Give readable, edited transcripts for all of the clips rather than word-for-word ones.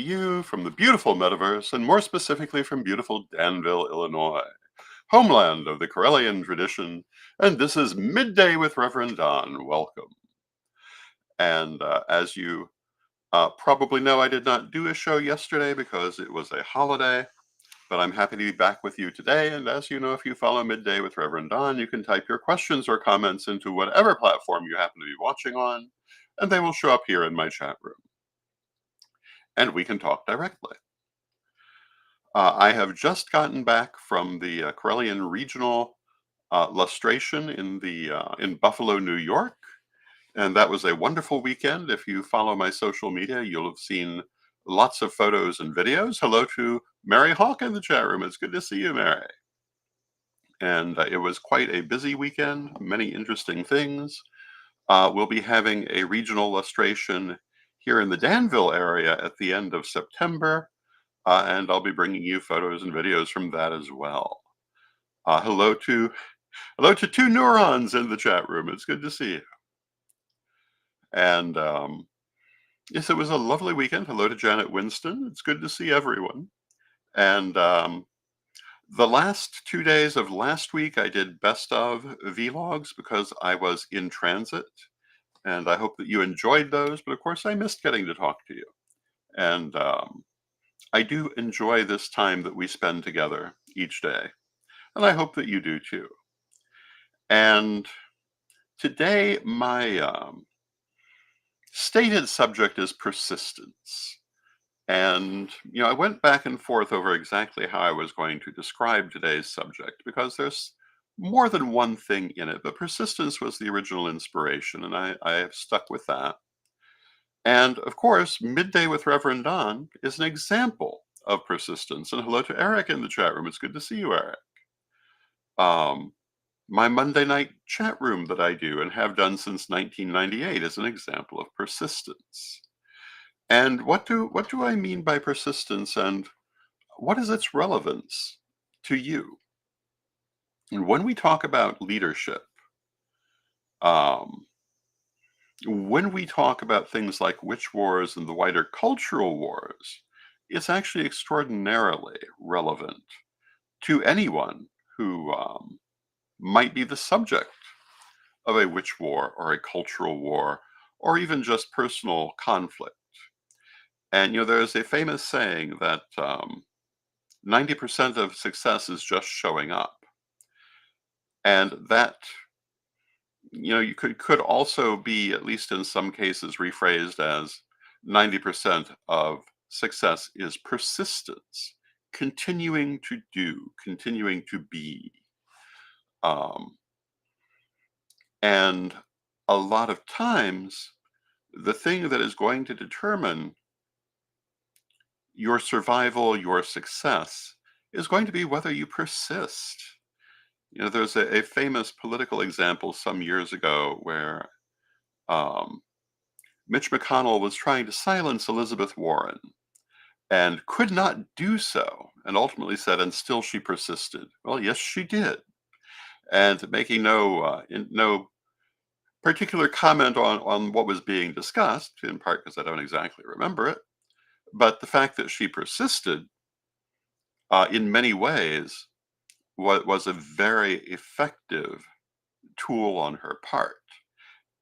you from the beautiful metaverse, and more specifically from beautiful Danville, Illinois, homeland of the Corellian tradition. And this is Midday with Reverend Don. Welcome. And as you probably know, I did not do a show yesterday because it was a holiday, but I'm happy to be back with you today. And as you know, if you follow Midday with Reverend Don, you can type your questions or comments into whatever platform you happen to be watching on, and they will show up here in my chat room. And we can talk directly. I have just gotten back from the Corellian Regional Lustration in Buffalo, New York, and that was a wonderful weekend. If you follow my social media, you'll have seen lots of photos and videos. Hello to Mary Hawk in the chat room. It's good to see you, Mary. And it was quite a busy weekend, many interesting things. We'll be having a regional lustration here in the Danville area at the end of September. And I'll be bringing you photos and videos from that as well. Hello to two neurons in the chat room. It's good to see you. And yes, it was a lovely weekend. Hello to Janet Winston. It's good to see everyone. And the last 2 days of last week, I did best of vlogs because I was in transit. And I hope that you enjoyed those. But of course, I missed getting to talk to you. And I do enjoy this time that we spend together each day, and I hope that you do too. And today, my stated subject is persistence. And, I went back and forth over exactly how I was going to describe today's subject because there's more than one thing in it, but persistence was the original inspiration, and I have stuck with that. And of course, Midday with Reverend Don is an example of persistence. And hello to Eric in the chat room. It's good to see you, Eric. My Monday night chat room that I do and have done since 1998 is an example of persistence. And what do I mean by persistence, and what is its relevance to you? And when we talk about leadership, um, when we talk about things like witch wars and the wider cultural wars, it's actually extraordinarily relevant to anyone who might be the subject of a witch war or a cultural war or even just personal conflict. And there's a famous saying that 90% of success is just showing up. And that you could also be, at least in some cases, rephrased as 90% of success is persistence, continuing to do, continuing to be. And a lot of times, the thing that is going to determine your survival, your success, is going to be whether you persist. There's a famous political example some years ago where Mitch McConnell was trying to silence Elizabeth Warren and could not do so, and ultimately said, and still she persisted. Well, yes, she did. And making no particular comment on what was being discussed, in part because I don't exactly remember it, but the fact that she persisted in many ways was a very effective tool on her part.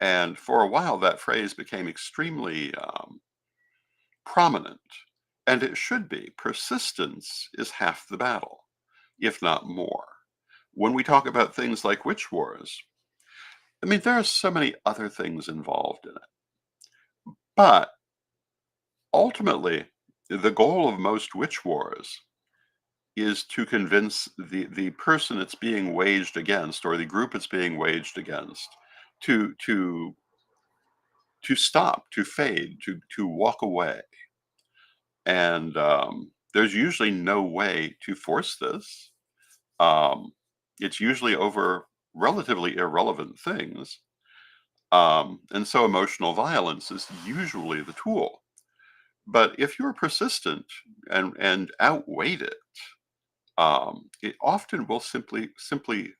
And for a while, that phrase became extremely prominent. And it should be. Persistence is half the battle, if not more. When we talk about things like witch wars, there are so many other things involved in it. But ultimately, the goal of most witch wars is to convince the person it's being waged against, or the group it's being waged against, to stop, to fade, to walk away. And there's usually no way to force this. It's usually over relatively irrelevant things. And so emotional violence is usually the tool. But if you're persistent and outweigh it, it often will simply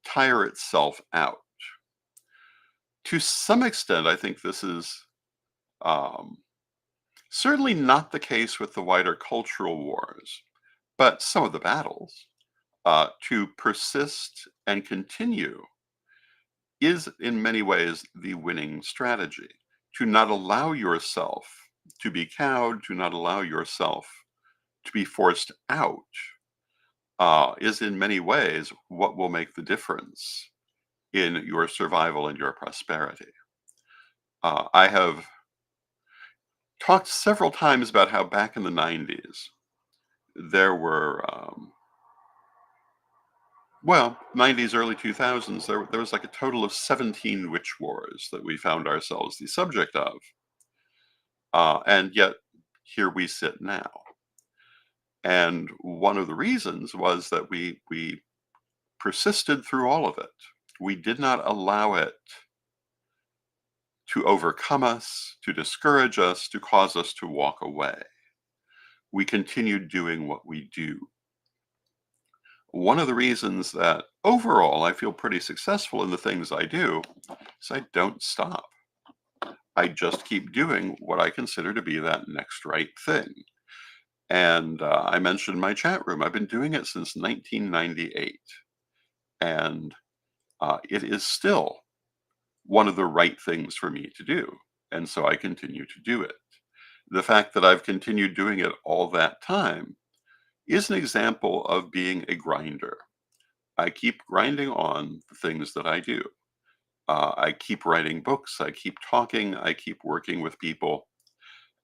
tire itself out. To some extent, I think this is Certainly not the case with the wider cultural wars, but some of the battles. To persist and continue is in many ways the winning strategy. To not allow yourself to be cowed, to not allow yourself to be forced out, is in many ways what will make the difference in your survival and your prosperity. I have talked several times about how back in the 90s, there were, well, 90s, early 2000s, there was like a total of 17 witch wars that we found ourselves the subject of. And yet, here we sit now. And one of the reasons was that we persisted through all of it. We did not allow it to overcome us, to discourage us, to cause us to walk away. We continued doing what we do. One of the reasons that overall I feel pretty successful in the things I do is I don't stop. I just keep doing what I consider to be that next right thing. And I mentioned my chat room. I've been doing it since 1998. And it is still one of the right things for me to do. And so I continue to do it. The fact that I've continued doing it all that time is an example of being a grinder. I keep grinding on the things that I do. I keep writing books, I keep talking, I keep working with people.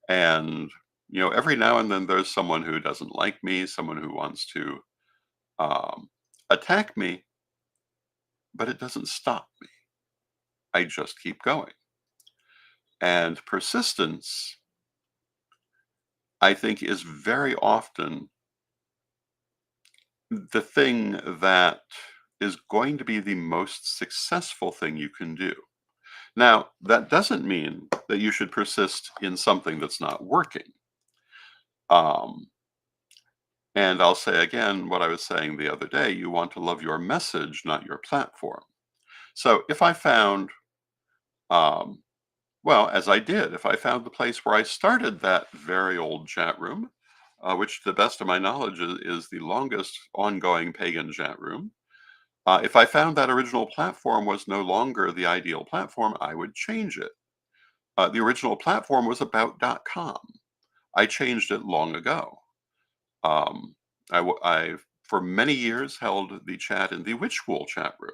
And, every now and then there's someone who doesn't like me, someone who wants to um, attack me, but it doesn't stop me. I just keep going. And persistence, I think, is very often the thing that is going to be the most successful thing you can do. Now, that doesn't mean that you should persist in something that's not working. Um, and I'll say again what I was saying the other day, you want to love your message, not your platform. So if I found, um, well, as I did, if I found the place where I started that very old chat room, which to the best of my knowledge is the longest ongoing pagan chat room, if I found that original platform was no longer the ideal platform, I would change it. The original platform was about.com. I changed it long ago. Um, I, for many years, held the chat in the Witch Wool chat room.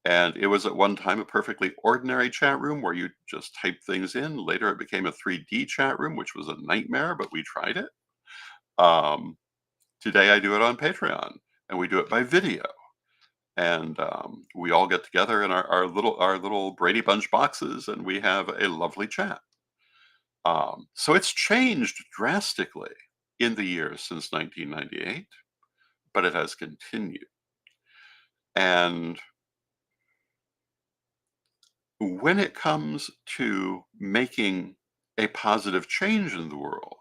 And it was at one time a perfectly ordinary chat room where you just type things in. Later, it became a 3D chat room, which was a nightmare, but we tried it. Um, Today, I do it on Patreon, and we do it by video. And we all get together in our little Brady Bunch boxes, and we have a lovely chat. So it's changed drastically in the years since 1998, but it has continued. And when it comes to making a positive change in the world,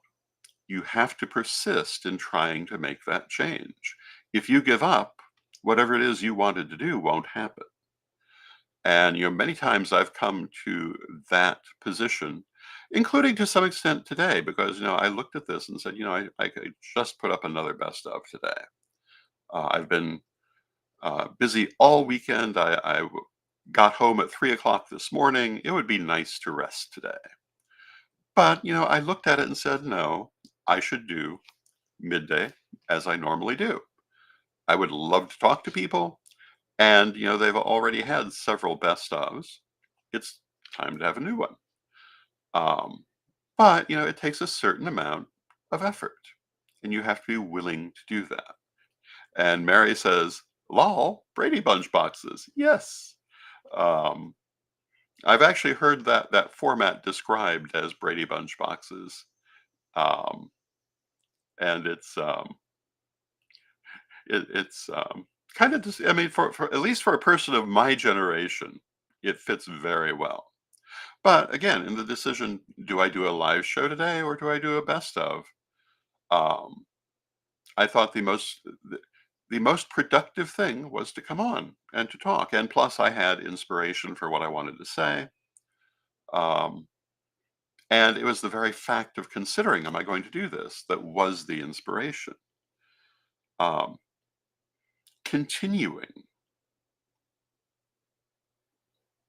you have to persist in trying to make that change. If you give up, whatever it is you wanted to do won't happen. And many times I've come to that position, including to some extent today, because I looked at this and said, I could just put up another best of today. I've been busy all weekend. Got home at 3 o'clock this morning. It would be nice to rest today. But I looked at it and said, no, I should do midday as I normally do. I would love to talk to people. And, they've already had several best ofs. It's time to have a new one. Um, but, it takes a certain amount of effort, and you have to be willing to do that. And Mary says, lol, Brady Bunch boxes. Yes. Um, I've actually heard that format described as Brady Bunch boxes. Um, and it's kind of just, I mean, for at least for a person of my generation, it fits very well. But again, in the decision, do I do a live show today or do I do a best of? Um, I thought the most productive thing was to come on and to talk. And plus, I had inspiration for what I wanted to say. Um, And it was the very fact of considering, am I going to do this, that was the inspiration. Um, Continuing,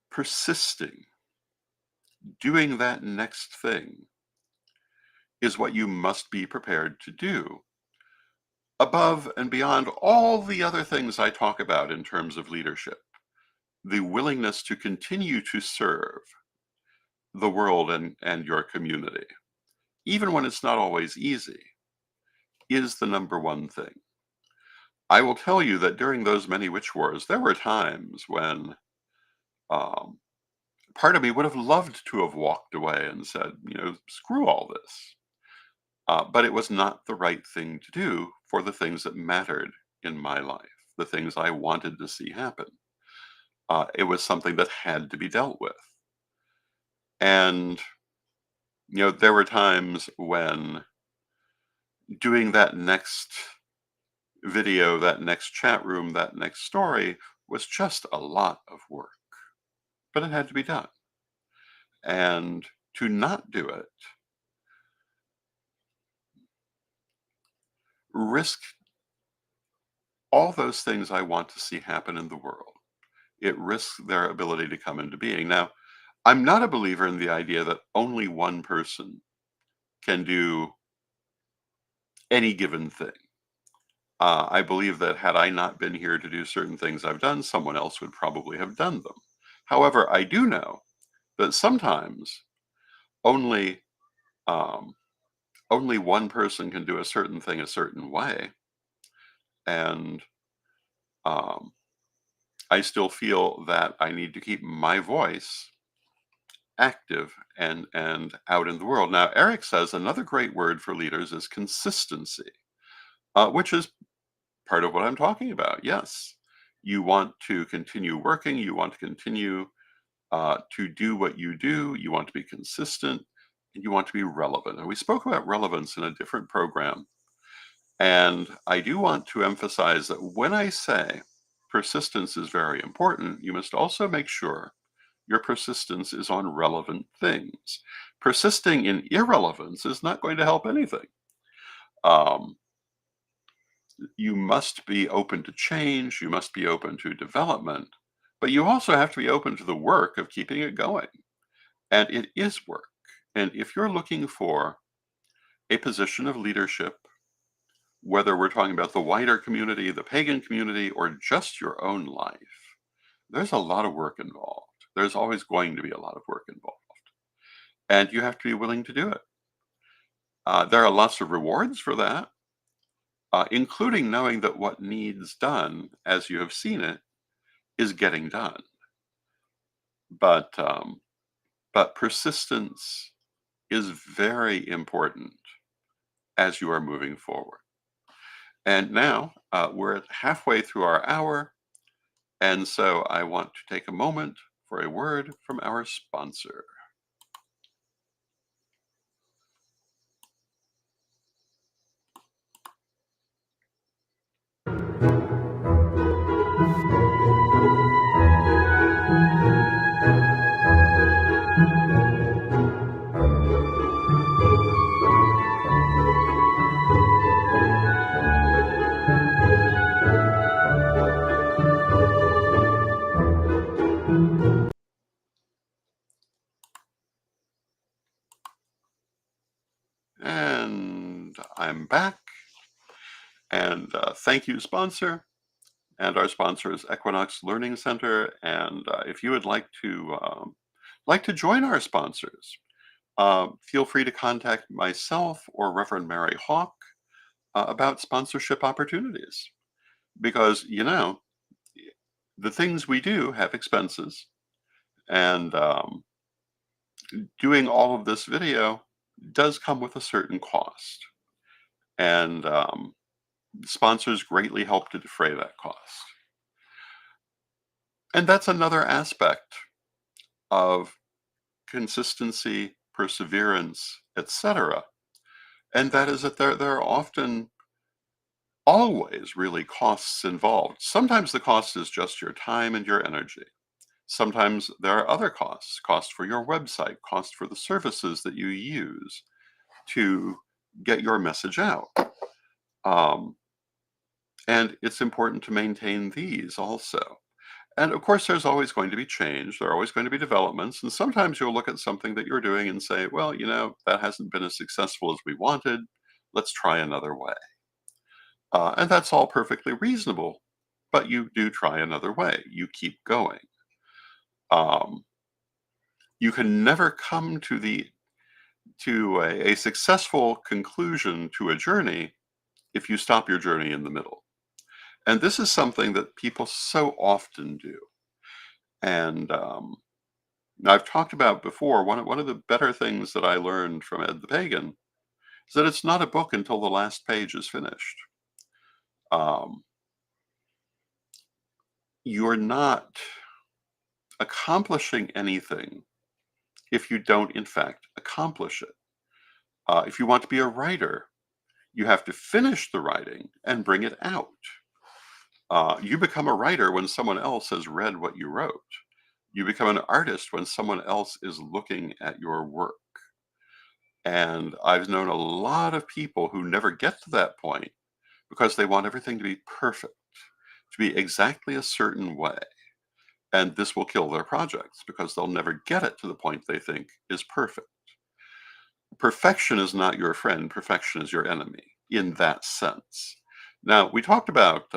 persisting, doing that next thing is what you must be prepared to do above and beyond all the other things I talk about in terms of leadership. The willingness to continue to serve the world and your community, even when it's not always easy, is the number one thing. I will tell you that during those many witch wars, there were times when um, part of me would have loved to have walked away and said, screw all this. But it was not the right thing to do for the things that mattered in my life, the things I wanted to see happen. It was something that had to be dealt with. And, there were times when doing that next video, that next chat room, that next story was just a lot of work, but it had to be done. And to not do it risk all those things I want to see happen in the world. It risks their ability to come into being. Now, I'm not a believer in the idea that only one person can do any given thing. I believe that had I not been here to do certain things I've done, someone else would probably have done them. However, I do know that sometimes only um, only one person can do a certain thing a certain way, and um, I still feel that I need to keep my voice active and out in the world. Now, Eric says another great word for leaders is consistency, which is part of what I'm talking about. Yes, you want to continue working, you want to continue to do what you do, you want to be consistent, and you want to be relevant. And we spoke about relevance in a different program. And I do want to emphasize that when I say persistence is very important, you must also make sure your persistence is on relevant things. Persisting in irrelevance is not going to help anything. Um, you must be open to change, you must be open to development, but you also have to be open to the work of keeping it going. And it is work. And if you're looking for a position of leadership, whether we're talking about the wider community, the pagan community, or just your own life, there's a lot of work involved. There's always going to be a lot of work involved. And you have to be willing to do it. There are lots of rewards for that, including knowing that what needs done, as you have seen it, is getting done. But persistence is very important as you are moving forward. And now we're at halfway through our hour, and so I want to take a moment for a word from our sponsor. And I'm back. And thank you, sponsor. And our sponsor is Equinox Learning Center. And if you would like to join our sponsors, feel free to contact myself or Reverend Mary Hawk about sponsorship opportunities. Because, the things we do have expenses. And doing all of this video does come with a certain cost. And sponsors greatly help to defray that cost. And that's another aspect of consistency, perseverance, etc. And that is that there are often always really costs involved. Sometimes the cost is just your time and your energy. Sometimes there are other costs, cost for your website, cost for the services that you use to get your message out. Um, and it's important to maintain these also. And of course, there's always going to be change. There are always going to be developments. And sometimes you'll look at something that you're doing and say, well, that hasn't been as successful as we wanted. Let's try another way. And that's all perfectly reasonable. But you do try another way. You keep going. Um, you can never come to a successful conclusion to a journey if you stop your journey in the middle. And this is something that people so often do. And now, I've talked about before, one of the better things that I learned from Ed the Pagan is that it's not a book until the last page is finished. Um, you're not accomplishing anything if you don't, in fact, accomplish it. If you want to be a writer, you have to finish the writing and bring it out. You become a writer when someone else has read what you wrote. You become an artist when someone else is looking at your work. And I've known a lot of people who never get to that point because they want everything to be perfect, to be exactly a certain way. And this will kill their projects because they'll never get it to the point they think is perfect. Perfection is not your friend, perfection is your enemy in that sense. Now, we talked about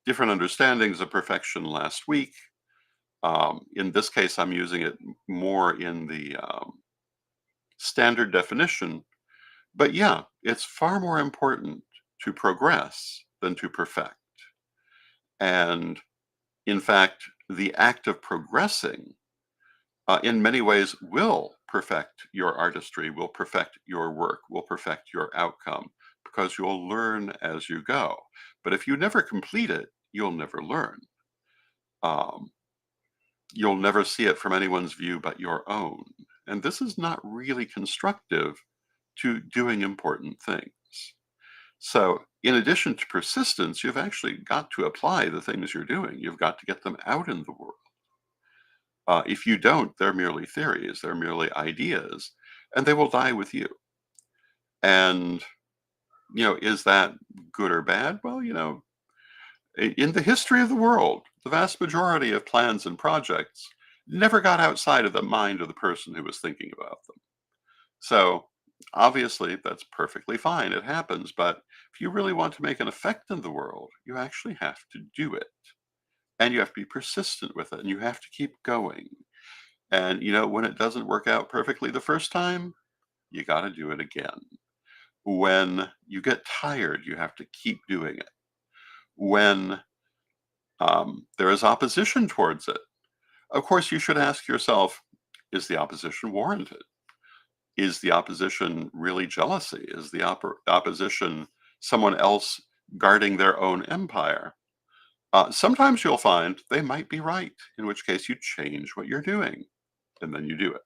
different understandings of perfection last week. In this case, I'm using it more in the standard definition. But yeah, it's far more important to progress than to perfect. And in fact, the act of progressing in many ways will perfect your artistry, will perfect your work, will perfect your outcome because you'll learn as you go. But if you never complete it, you'll never learn. Um, you'll never see it from anyone's view but your own. And this is not really constructive to doing important things. So, in addition to persistence, you've actually got to apply the things you're doing. You've got to get them out in the world. If you don't, they're merely theories, they're merely ideas, and they will die with you. And, is that good or bad? Well, in the history of the world, the vast majority of plans and projects never got outside of the mind of the person who was thinking about them. So, obviously, that's perfectly fine. It happens. But if you really want to make an effect in the world, you actually have to do it. And you have to be persistent with it. And you have to keep going. And, when it doesn't work out perfectly the first time, you got to do it again. When you get tired, you have to keep doing it. When there is opposition towards it, of course, you should ask yourself, is the opposition warranted? Is the opposition really jealousy? Is the opposition someone else guarding their own empire? Sometimes you'll find they might be right, in which case you change what you're doing and then you do it.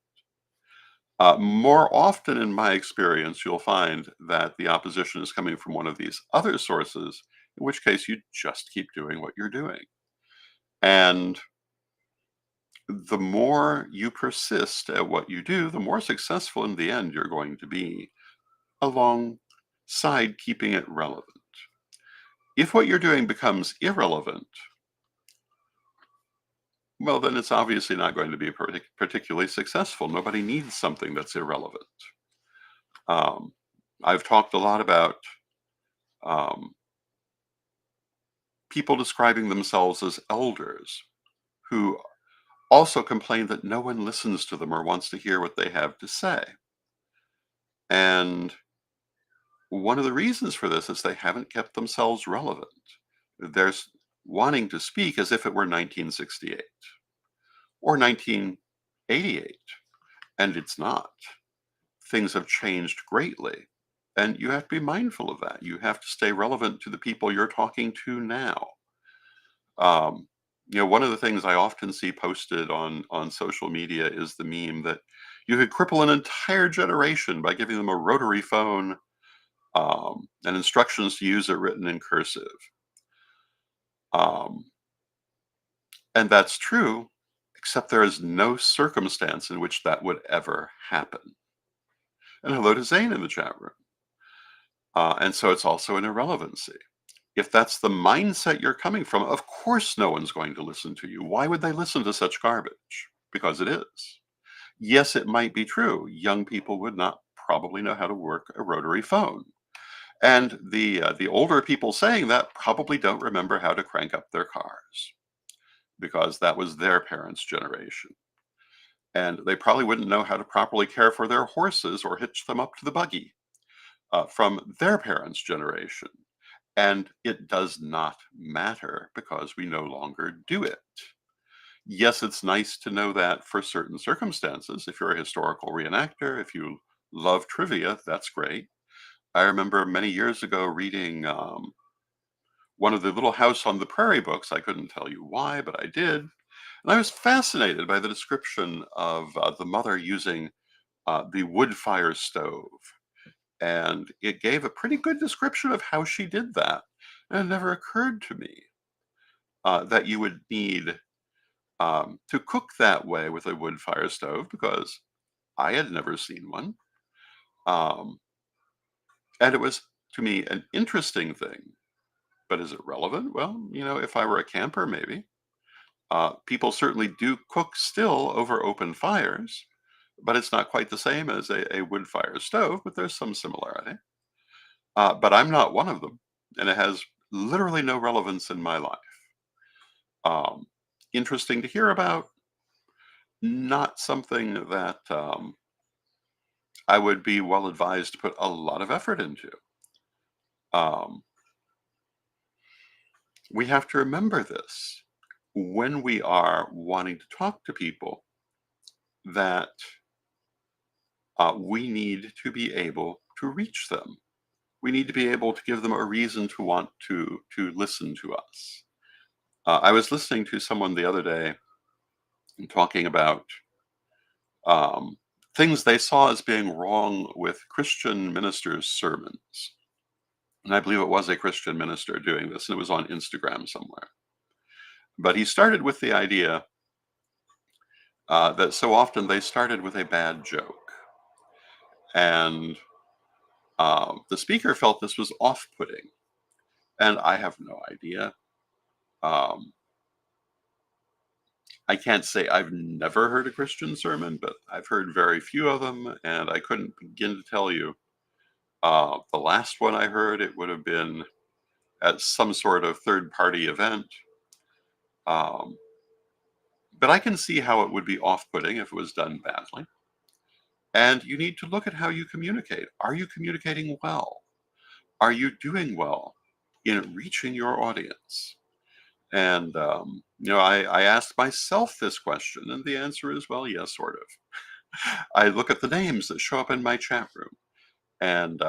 More often, in my experience, you'll find that the opposition is coming from one of these other sources, in which case you just keep doing what you're doing. And the more you persist at what you do, the more successful in the end you're going to be alongside keeping it relevant. If what you're doing becomes irrelevant, well, then it's obviously not going to be particularly successful. Nobody needs something that's irrelevant. Um, I've talked a lot about um, people describing themselves as elders who also complain that no one listens to them or wants to hear what they have to say. And one of the reasons for this is they haven't kept themselves relevant. They're wanting to speak as if it were 1968 or 1988, and it's not. Things have changed greatly, and you have to be mindful of that. You have to stay relevant to the people you're talking to now. Um, one of the things I often see posted on social media is the meme that you could cripple an entire generation by giving them a rotary phone and instructions to use it written in cursive. Um, and that's true, except there is no circumstance in which that would ever happen. And hello to Zane in the chat room. And so it's also an irrelevancy. If that's the mindset you're coming from, of course no one's going to listen to you. Why would they listen to such garbage? Because it is. Yes, it might be true. Young people would not probably know how to work a rotary phone. And the older people saying that probably don't remember how to crank up their cars because that was their parents' generation. And they probably wouldn't know how to properly care for their horses or hitch them up to the buggy from their parents' generation. And it does not matter because we no longer do it. Yes, it's nice to know that for certain circumstances. If you're a historical reenactor, if you love trivia, that's great. I remember many years ago reading one of the Little House on the Prairie books. I couldn't tell you why, but I did. And I was fascinated by the description of the mother using the wood fire stove. And it gave a pretty good description of how she did that. And it never occurred to me that you would need to cook that way with a wood fire stove because I had never seen one. Um, and it was, to me, an interesting thing. But is it relevant? Well, if I were a camper, maybe. People certainly do cook still over open fires, but it's not quite the same as a wood fire stove, but there's some similarity. But I'm not one of them, and it has literally no relevance in my life. Um, Interesting to hear about, not something that I would be well advised to put a lot of effort into. Um, we have to remember this when we are wanting to talk to people that we need to be able to reach them. We need to be able to give them a reason to want to listen to us. I was listening to someone the other day talking about um, things they saw as being wrong with Christian ministers' sermons. And I believe it was a Christian minister doing this, and it was on Instagram somewhere. But he started with the idea that so often they started with a bad joke. And the speaker felt this was off putting. And I have no idea. Um, I can't say I've never heard a Christian sermon, but I've heard very few of them. And I couldn't begin to tell you the last one I heard, it would have been at some sort of third party event. Um, but I can see how it would be off putting if it was done badly. And you need to look at how you communicate. Are you communicating well? Are you doing well in reaching your audience? And, I asked myself this question, and the answer is, well, yes, sort of. I look at the names that show up in my chat room, and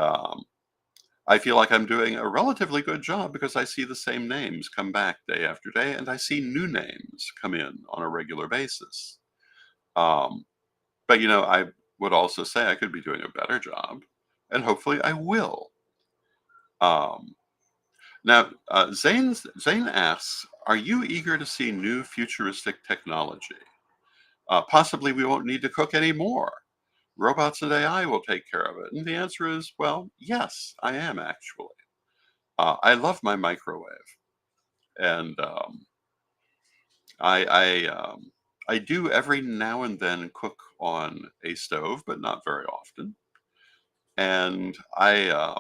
I feel like I'm doing a relatively good job because I see the same names come back day after day, and I see new names come in on a regular basis. Um, but, I would also say I could be doing a better job, and hopefully I will. Um, Now, Zane asks, are you eager to see new futuristic technology? Possibly we won't need to cook anymore. Robots and AI will take care of it. And the answer is, well, yes, I am actually. I love my microwave, and I do every now and then cook on a stove, but not very often. And I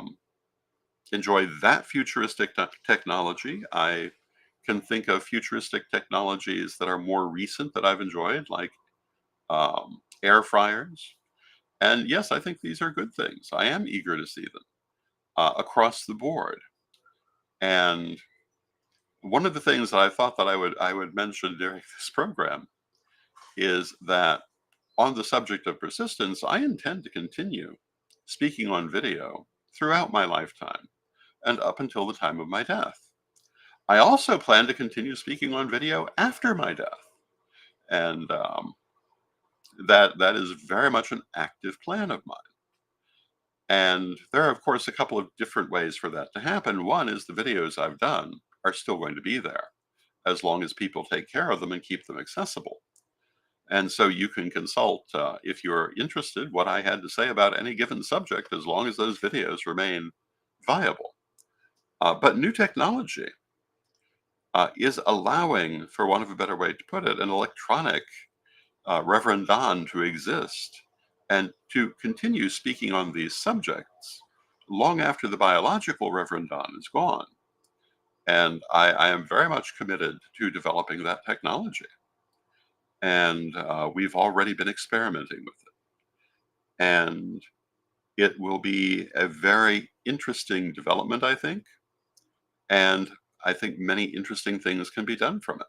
enjoy that futuristic technology. I can think of futuristic technologies that are more recent that I've enjoyed, like air fryers. And yes, I think these are good things. I am eager to see them across the board. And one of the things that I thought that I would mention during this program is that on the subject of persistence, I intend to continue speaking on video throughout my lifetime and up until the time of my death. I also plan to continue speaking on video after my death. And that is very much an active plan of mine. And there are, of course, a couple of different ways for that to happen. One is the videos I've done are still going to be there as long as people take care of them and keep them accessible. And so you can consult, if you're interested, what I had to say about any given subject, as long as those videos remain viable. But new technology is allowing, for want of a better way to put it, an electronic Reverend Don to exist and to continue speaking on these subjects long after the biological Reverend Don is gone. And I am very much committed to developing that technology. And we've already been experimenting with it. And it will be a very interesting development, I think. And I think many interesting things can be done from it.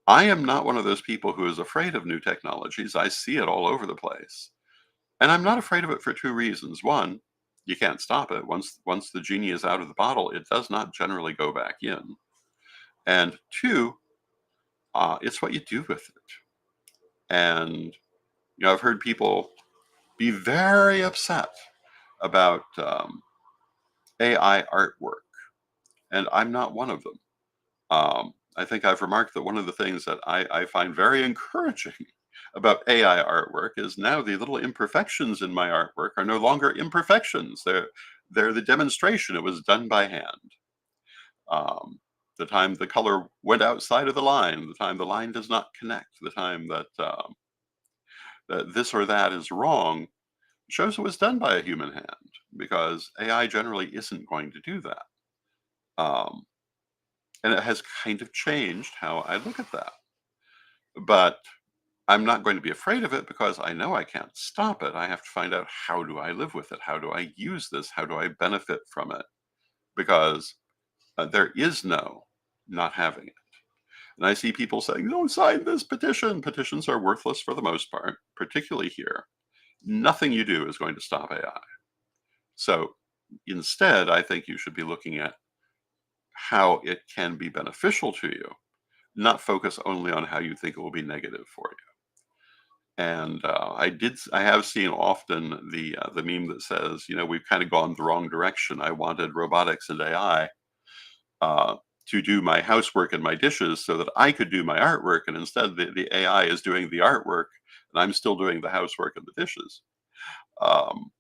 I am not one of those people who is afraid of new technologies. I see it all over the place. And I'm not afraid of it for two reasons. One, you can't stop it. Once the genie is out of the bottle, it does not generally go back in. And two, it's what you do with it. And I've heard people be very upset about AI artwork, and I'm not one of them. I think I've remarked that one of the things that I find very encouraging about AI artwork is now the little imperfections in my artwork are no longer imperfections. They're the demonstration. It was done by hand. Um, the time the color went outside of the line, the time the line does not connect, the time that this or that is wrong, shows it was done by a human hand, because AI generally isn't going to do that. Um, and it has kind of changed how I look at that. But I'm not going to be afraid of it because I know I can't stop it. I have to find out, how do I live with it? How do I use this? How do I benefit from it? Because there is no not having it. And I see people saying, "Don't sign this petition." Petitions are worthless for the most part, particularly here. Nothing you do is going to stop AI. So instead, I think you should be looking at how it can be beneficial to you, not focus only on how you think it will be negative for you. And I have seen often the meme that says, we've kind of gone the wrong direction. I wanted robotics and AI uh, to do my housework and my dishes so that I could do my artwork, and instead the AI is doing the artwork, and I'm still doing the housework and the dishes. Um,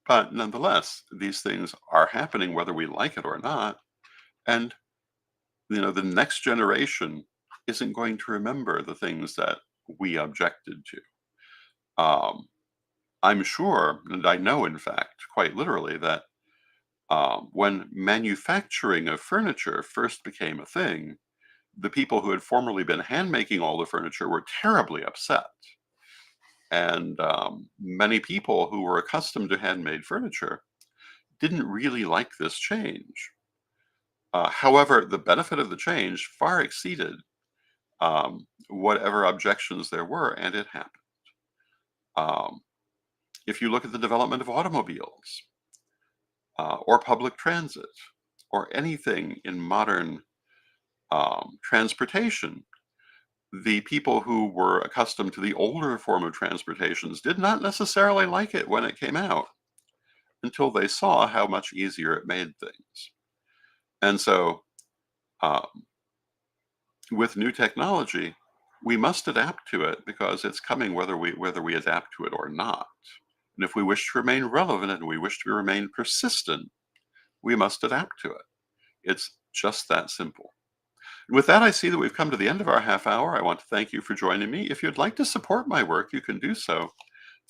but nonetheless, these things are happening whether we like it or not, and the next generation isn't going to remember the things that we objected to. Um, I'm sure, and I know, in fact, quite literally, that when manufacturing of furniture first became a thing, the people who had formerly been hand making all the furniture were terribly upset. And many people who were accustomed to handmade furniture didn't really like this change. However, the benefit of the change far exceeded whatever objections there were, and it happened. Um, if you look at the development of automobiles, or public transit, or anything in modern transportation, the people who were accustomed to the older form of transportations did not necessarily like it when it came out, until they saw how much easier it made things. And so, um, with new technology, we must adapt to it, because it's coming whether we adapt to it or not. And if we wish to remain relevant and we wish to remain persistent, we must adapt to it. It's just that simple. With that, I see that we've come to the end of our half hour. I want to thank you for joining me. If you'd like to support my work, you can do so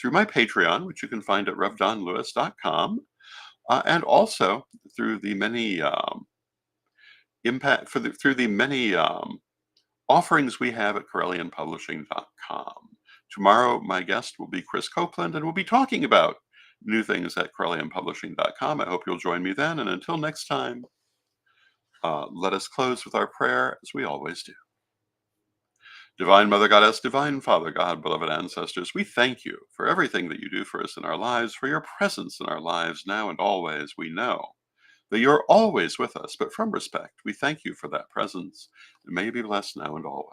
through my Patreon, which you can find at revdonlewis.com, and also through the many through the many offerings we have at CorellianPublishing.com. Tomorrow, my guest will be Chris Copeland, and we'll be talking about new things at CorellianPublishing.com. I hope you'll join me then. And until next time, let us close with our prayer, as we always do. Divine Mother Goddess, Divine Father God, beloved ancestors, we thank you for everything that you do for us in our lives, for your presence in our lives now and always. We know that you're always with us, but from respect, we thank you for that presence, and may you be blessed now and always.